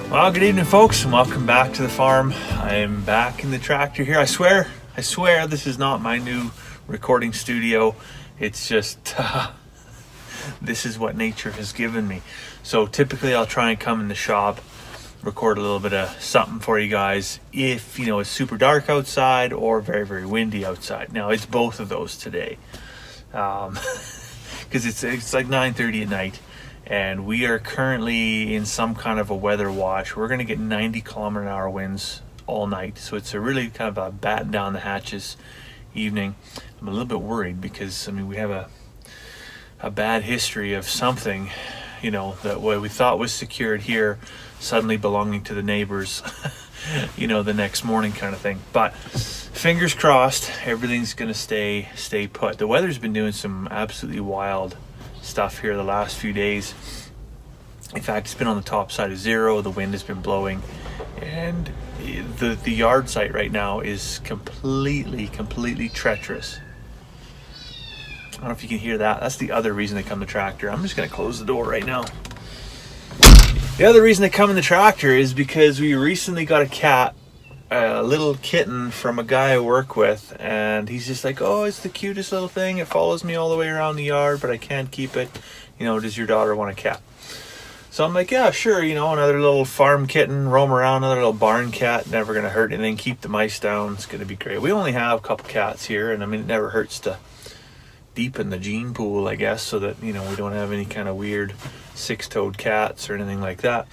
Well, good evening, folks, and welcome back to the farm. I am back in the tractor here. I swear, this is not my new recording studio. It's just, this is what nature has given me. So typically I'll try and come in the shop, record a little bit of something for you guys if, it's super dark outside or very, very windy outside. Now, it's both of those today. Because it's like 9:30 at night. And we are currently in some kind of a weather watch. We're going to get 90-kilometer-an-hour winds all night. So it's a really kind of a batten down the hatches evening. I'm a little bit worried because, we have a bad history of something, that what we thought was secured here suddenly belonging to the neighbors, the next morning kind of thing. But fingers crossed, everything's going to stay put. The weather's been doing some absolutely wild stuff here the last few days. In fact, it's been on the top side of zero. The wind has been blowing, and the yard site right now is completely treacherous. I don't know if you can hear that. That's the other reason they come in the tractor. I'm just going to close the door right now. The other reason they come in the tractor is because we recently got a little kitten from a guy I work with, and he's just like, oh, it's the cutest little thing. It follows me all the way around the yard, but I can't keep it. Does your daughter want a cat? So I'm like, yeah, sure. Another little farm kitten, roam around, another little barn cat, never going to hurt anything. Keep the mice down. It's going to be great. We only have a couple cats here, and it never hurts to deepen the gene pool, I guess, so that, we don't have any kind of weird six-toed cats or anything like that.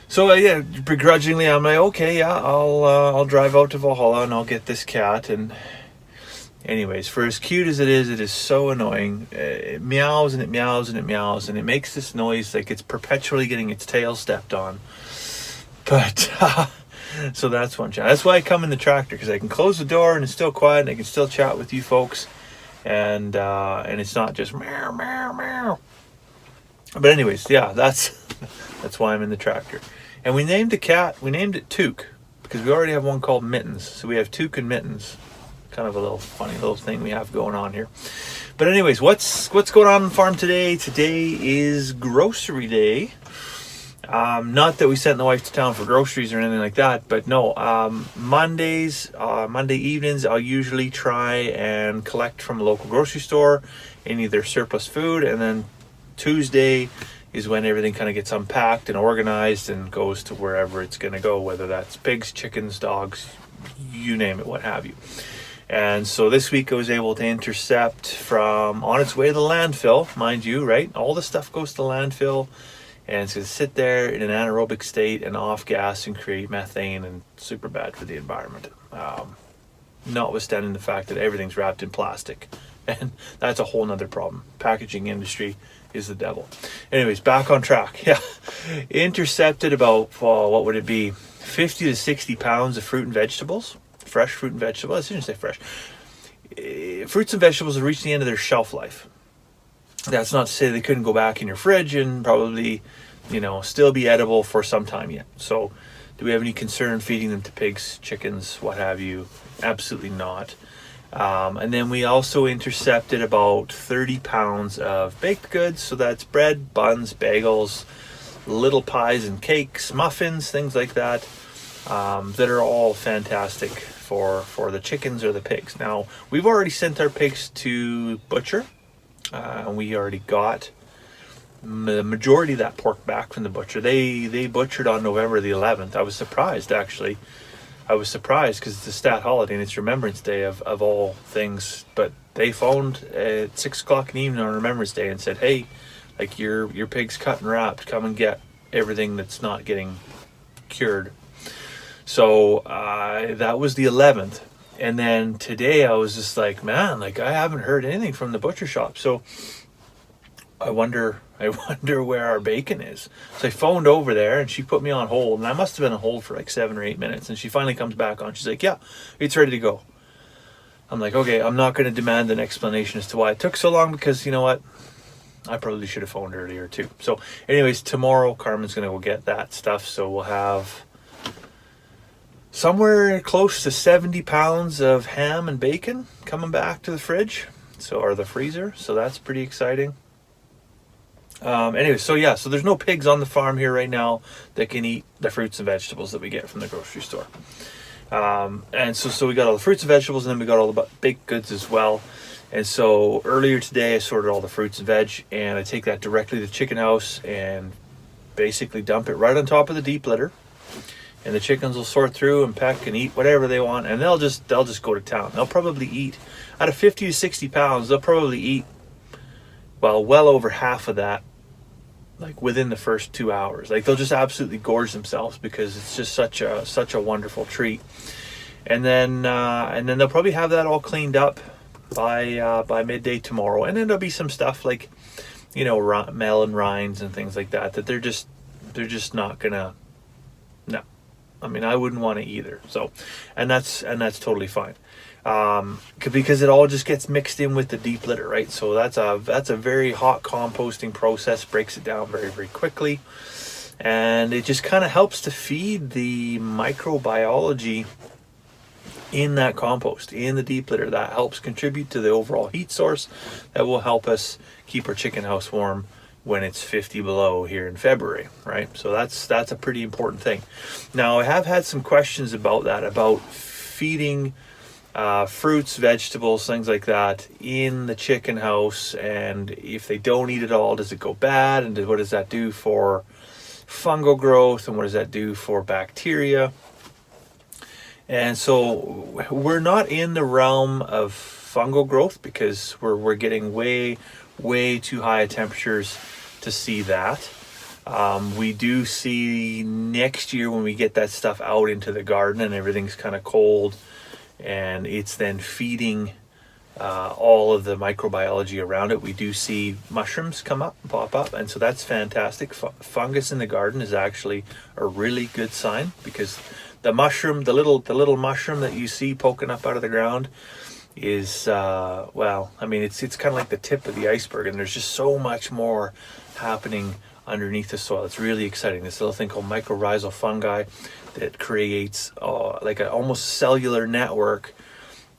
So begrudgingly, I'm like, okay, yeah, I'll drive out to Valhalla and I'll get this cat. And anyways, for as cute as it is so annoying. It meows and it meows and it meows, and it makes this noise like it's perpetually getting its tail stepped on. But so that's one chat. That's why I come in the tractor, because I can close the door and it's still quiet and I can still chat with you folks, and it's not just meow meow meow. But anyways, yeah, that's why I'm in the tractor. And we named the cat, we named it Took, because we already have one called Mittens. So we have Took and Mittens. Kind of a little funny little thing we have going on here. But anyways, what's going on the farm today? Today is grocery day. Not that we sent the wife to town for groceries or anything like that, but no, Monday evenings, I'll usually try and collect from a local grocery store any of their surplus food, and then Tuesday is when everything kind of gets unpacked and organized and goes to wherever it's going to go, whether that's pigs, chickens, dogs, you name it, what have you. And so this week I was able to intercept from on its way to the landfill, mind you, right? All the stuff goes to the landfill, and it's going to sit there in an anaerobic state and off gas and create methane, and super bad for the environment. Notwithstanding the fact that everything's wrapped in plastic. And that's a whole nother problem. Packaging industry is the devil. Anyways, back on track. Yeah, intercepted about, what would it be, 50 to 60 pounds of fruit and vegetables. Fresh fruit and vegetables. I shouldn't say fresh. Fruits and vegetables have reached the end of their shelf life. That's not to say they couldn't go back in your fridge and probably, still be edible for some time yet. So do we have any concern feeding them to pigs, chickens, what have you? Absolutely not. And then we also intercepted about 30 pounds of baked goods. So that's bread, buns, bagels, little pies and cakes, muffins, things like that, that are all fantastic for the chickens or the pigs. Now, we've already sent our pigs to butcher. We already got the majority of that pork back from the butcher. They butchered on November the 11th. I was surprised, actually. Because it's a stat holiday and it's Remembrance Day of all things. But they phoned at 6 o'clock in the evening on Remembrance Day and said, hey, like your pig's cut and wrapped. Come and get everything that's not getting cured. So that was the 11th. And then today I was just like, man, like I haven't heard anything from the butcher shop. So I wonder where our bacon is. So I phoned over there and she put me on hold, and I must have been on hold for like 7 or 8 minutes. And she finally comes back on. She's like, yeah, it's ready to go. I'm like, okay, I'm not going to demand an explanation as to why it took so long, because you know what? I probably should have phoned earlier too. So anyways, tomorrow Carmen's going to go get that stuff. So we'll have somewhere close to 70 pounds of ham and bacon coming back to the fridge, or the freezer. So that's pretty exciting. Anyway, so yeah, so there's no pigs on the farm here right now that can eat the fruits and vegetables that we get from the grocery store. And so we got all the fruits and vegetables, and then we got all the baked goods as well. And so earlier today, I sorted all the fruits and veg, and I take that directly to the chicken house and basically dump it right on top of the deep litter. And the chickens will sort through and peck and eat whatever they want, and they'll just go to town. They'll probably eat out of 50 to 60 pounds. They'll probably eat well over half of that, like within the first 2 hours. Like they'll just absolutely gorge themselves because it's just such a wonderful treat. And then they'll probably have that all cleaned up by midday tomorrow. And then there'll be some stuff like, you know, melon rinds and things like that they're just not gonna. No, I mean, I wouldn't want to either. So, and that's totally fine. Because it all just gets mixed in with the deep litter, right? So that's a very hot composting process, breaks it down very, very quickly. And it just kind of helps to feed the microbiology in that compost, in the deep litter. That helps contribute to the overall heat source that will help us keep our chicken house warm when it's 50 below here in February, right? So that's a pretty important thing. Now, I have had some questions about that, about feeding fruits, vegetables, things like that in the chicken house, and if they don't eat it all, does it go bad, and what does that do for fungal growth, and what does that do for bacteria? And so we're not in the realm of fungal growth because we're getting way too high temperatures to see that. We do see next year when we get that stuff out into the garden and everything's kind of cold, and it's then feeding all of the microbiology around it. We do see mushrooms pop up, and so that's fantastic. Fungus in the garden is actually a really good sign, because the mushroom, the little mushroom that you see poking up out of the ground is well, I mean, it's kind of like the tip of the iceberg, and there's just so much more happening underneath the soil. It's really exciting. This little thing called mycorrhizal fungi that creates like an almost cellular network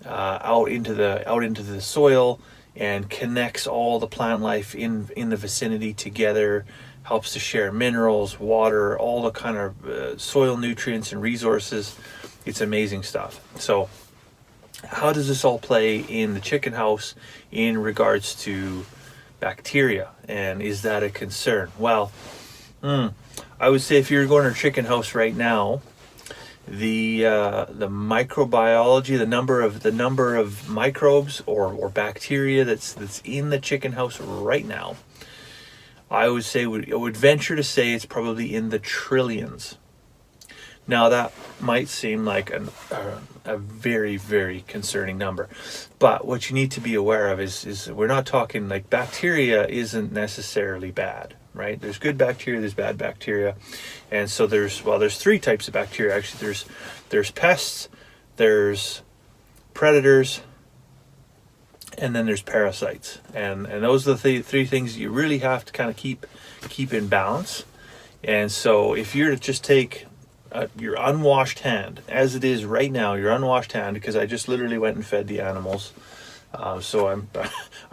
out into the soil and connects all the plant life in the vicinity together, helps to share minerals, water, all the kind of soil nutrients and resources. It's amazing stuff. So how does this all play in the chicken house in regards to bacteria, and is that a concern? Well, I would say if you're going to a chicken house right now, the microbiology, the number of microbes or bacteria that's in the chicken house right now, I would say would venture to say it's probably in the trillions. Now that might seem like a very, very concerning number, but what you need to be aware of is we're not talking, like, bacteria isn't necessarily bad, right? There's good bacteria, there's bad bacteria, and so there's three types of bacteria actually. There's pests, there's predators, and then there's parasites, and those are the three things you really have to kind of keep in balance. And so if you're to just take your unwashed hand, as it is right now, your unwashed hand, because I just literally went and fed the animals, so I'm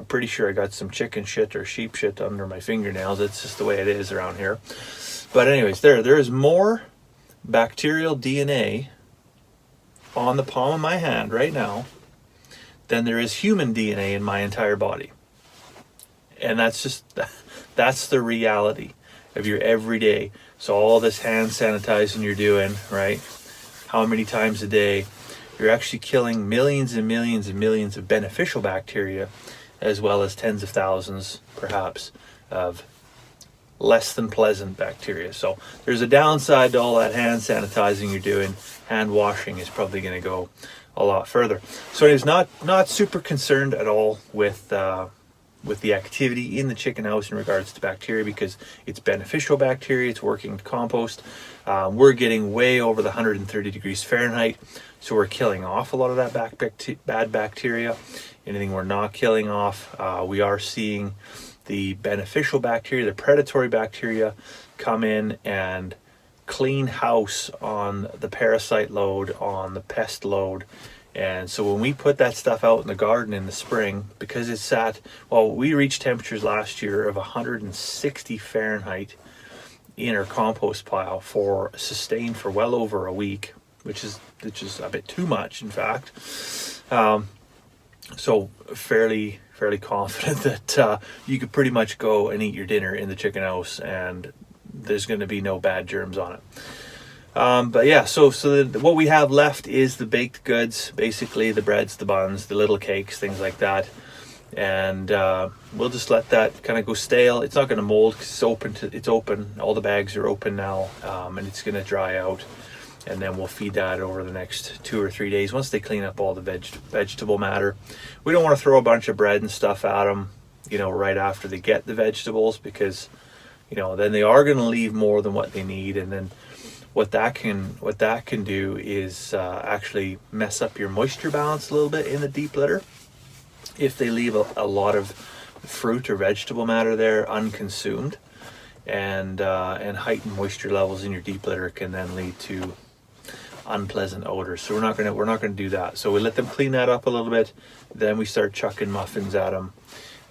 pretty sure I got some chicken shit or sheep shit under my fingernails. It's just the way it is around here. But anyways, there is more bacterial DNA on the palm of my hand right now than there is human DNA in my entire body. And that's the reality of your everyday. So all this hand sanitizing you're doing, right? How many times a day? You're actually killing millions and millions and millions of beneficial bacteria, as well as tens of thousands, perhaps, of less than pleasant bacteria. So there's a downside to all that hand sanitizing you're doing. Hand washing is probably going to go a lot further. So it is not super concerned at all with the activity in the chicken house in regards to bacteria, because it's beneficial bacteria. It's working to compost. We're getting way over the 130 degrees Fahrenheit, so we're killing off a lot of that bad bacteria. Anything we're not killing off, we are seeing the beneficial bacteria, the predatory bacteria, come in and clean house on the parasite load, on the pest load, And so when we put that stuff out in the garden in the spring, because it's at, well, we reached temperatures last year of 160 Fahrenheit in our compost pile for sustained for well over a week, which is a bit too much, in fact. So fairly confident that you could pretty much go and eat your dinner in the chicken house, and there's going to be no bad germs on it. But yeah, so what we have left is the baked goods, basically the breads, the buns, the little cakes, things like that. And we'll just let that kind of go stale. It's not going to mold because it's open. All the bags are open now, and it's going to dry out. And then we'll feed that over the next 2 or 3 days once they clean up all the vegetable matter. We don't want to throw a bunch of bread and stuff at them, right after they get the vegetables, because, then they are going to leave more than what they need. And then what that can do is actually mess up your moisture balance a little bit in the deep litter. If they leave a lot of fruit or vegetable matter there unconsumed, and heightened moisture levels in your deep litter can then lead to unpleasant odors. So we're not gonna do that. So we let them clean that up a little bit. Then we start chucking muffins at them.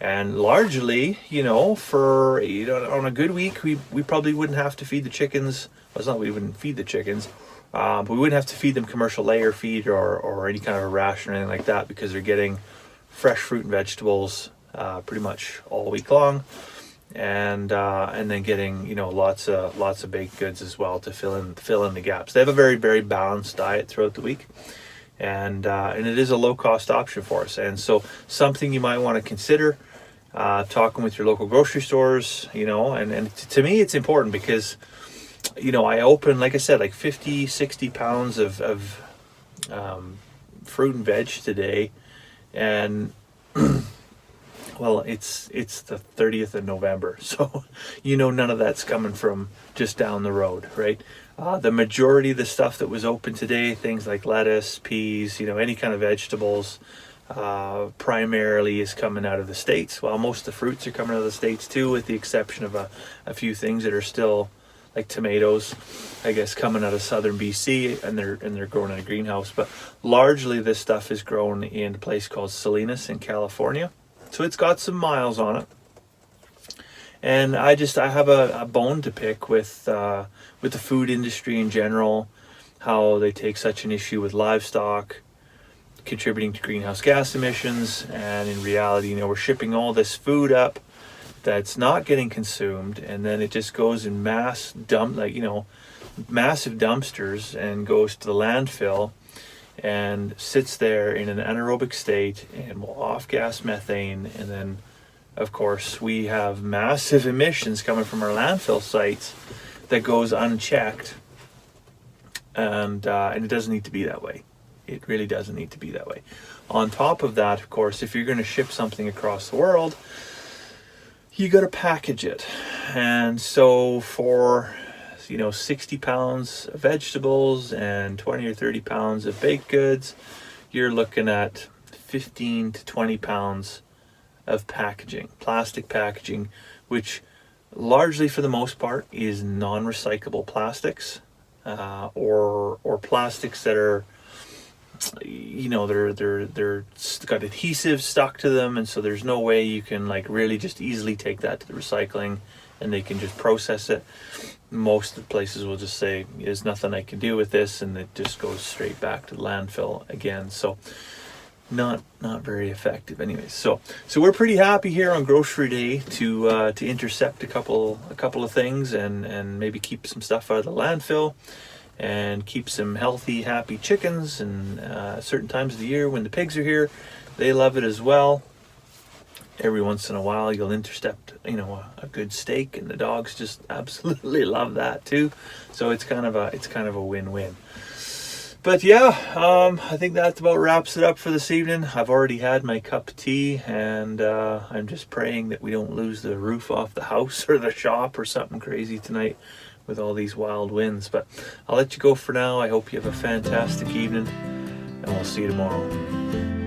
And largely, on a good week, we probably wouldn't have to feed the chickens. Well, it's not we wouldn't feed the chickens, but we wouldn't have to feed them commercial layer feed or any kind of a ration or anything like that, because they're getting fresh fruit and vegetables pretty much all week long, and then getting lots of baked goods as well to fill in the gaps. They have a very, very balanced diet throughout the week. And it is a low-cost option for us, and so something you might want to consider talking with your local grocery stores. And to me it's important because I open, like I said, like 50-60 pounds of fruit and veg today, and well, it's the 30th of November, so none of that's coming from just down the road, right? The majority of the stuff that was open today, things like lettuce, peas, any kind of vegetables, primarily is coming out of the States. Well, most of the fruits are coming out of the States too, with the exception of a few things that are still, like tomatoes, I guess, coming out of southern BC, and they're grown in a greenhouse. But largely this stuff is grown in a place called Salinas in California. So it's got some miles on it. And I have a bone to pick with the food industry in general, how they take such an issue with livestock contributing to greenhouse gas emissions, and in reality, we're shipping all this food up that's not getting consumed, and then it just goes in massive dumpsters and goes to the landfill and sits there in an anaerobic state and will off-gas methane. And then, of course, we have massive emissions coming from our landfill sites that goes unchecked, and it doesn't need to be that way. It really doesn't need to be that way. On top of that, of course, if you're going to ship something across the world, you got to package it. And so for 60 pounds of vegetables and 20 or 30 pounds of baked goods, you're looking at 15 to 20 pounds of packaging, plastic packaging, which largely for the most part is non-recyclable plastics, or plastics that are, they're got adhesive stuck to them, and so there's no way you can really just easily take that to the recycling and they can just process it. Most of the places will just say, there's nothing I can do with this, and it just goes straight back to the landfill again. So not very effective anyways. So we're pretty happy here on Grocery Day to intercept a couple of things and maybe keep some stuff out of the landfill and keep some healthy, happy chickens. And certain times of the year when the pigs are here, they love it as well. Every once in a while you'll intercept a good steak, and the dogs just absolutely love that too. So it's kind of a win-win. But yeah, I think that about wraps it up for this evening. I've already had my cup of tea, and I'm just praying that we don't lose the roof off the house or the shop or something crazy tonight with all these wild winds. But I'll let you go for now. I hope you have a fantastic evening, and we'll see you tomorrow.